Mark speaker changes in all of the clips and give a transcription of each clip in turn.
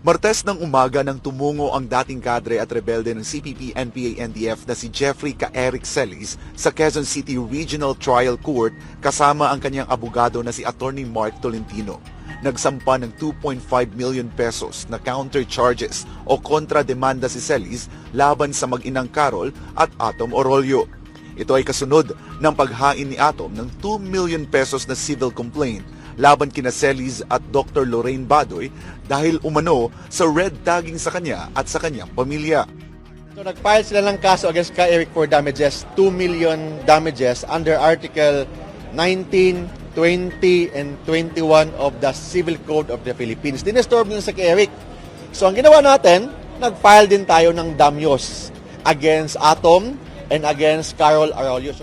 Speaker 1: Martes ng umaga nang tumungo ang dating kadre at rebelde ng CPP-NPA-NDF na si Jeffrey Eric Celis sa Quezon City Regional Trial Court kasama ang kanyang abogado na si Attorney Mark Tolentino. Nagsampa ng 2.5 million pesos na counter charges o kontra-demanda si Celis laban sa mag-inang Carol at Atom Orolio. Ito ay kasunod ng paghain ni Atom ng 2 million pesos na civil complaint laban kina Celis at Dr. Lorraine Badoy dahil umano sa red tagging sa kanya at sa kanyang pamilya.
Speaker 2: So nag-file sila ng kaso against Eric for damages, 2 million damages under Article 19, 20, and 21 of the Civil Code of the Philippines. Dinestorb nila sa Eric. So ang ginawa natin, nag-file din tayo ng damages against Atom and against Carol Arroyo.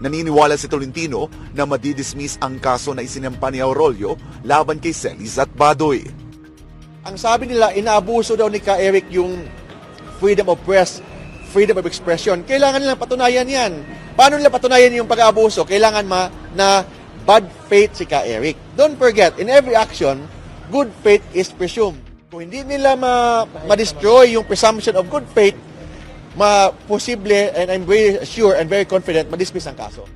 Speaker 1: Naniniwala si Tolentino na madidismiss ang kaso na isinampa ni Arroyo laban kay Celis at Badoy.
Speaker 2: Ang sabi nila, inaabuso daw ni Eric yung freedom of press, freedom of expression. Kailangan nilang patunayan yan. Paano nila patunayan yung pag-aabuso? Kailangan na bad faith si Eric. Don't forget, in every action, good faith is presumed. Kung hindi nila ma-destroy yung presumption of good faith, posible, and I'm very sure and very confident, madismiss ang kaso.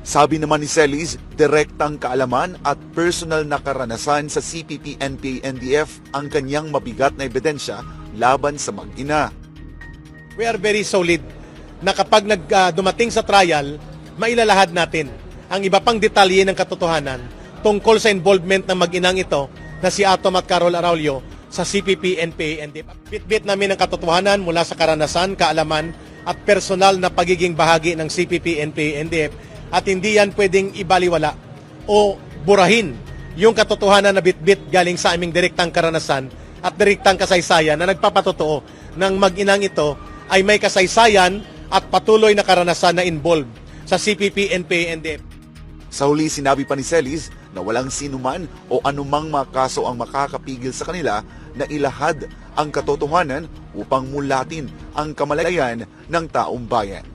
Speaker 1: Sabi naman ni Celis, direktang kaalaman at personal na karanasan sa CPP-NPA-NDF ang kanyang mabigat na ebidensya laban sa mag-ina.
Speaker 3: We are very solid na kapag dumating sa trial, mailalahad natin ang iba pang detalye ng katotohanan tungkol sa involvement ng mag-inang ito na si Atom at Carol Arroyo sa CPP-NPA-NDF. Bit-bit namin ang katotohanan mula sa karanasan, kaalaman at personal na pagiging bahagi ng CPP-NPA-NDF at hindi yan pwedeng ibaliwala o burahin yung katotohanan na bit-bit galing sa aming direktang karanasan at direktang kasaysayan na nagpapatotoo ng mag-inang ito ay may kasaysayan at patuloy na karanasan na involved sa CPP-NPA-NDF.
Speaker 1: Sa huli, sinabi pa ni Celis na walang sinuman o anumang mga kaso ang makakapigil sa kanila na ilahad ang katotohanan upang mulatin ang kamalayan ng taong bayan.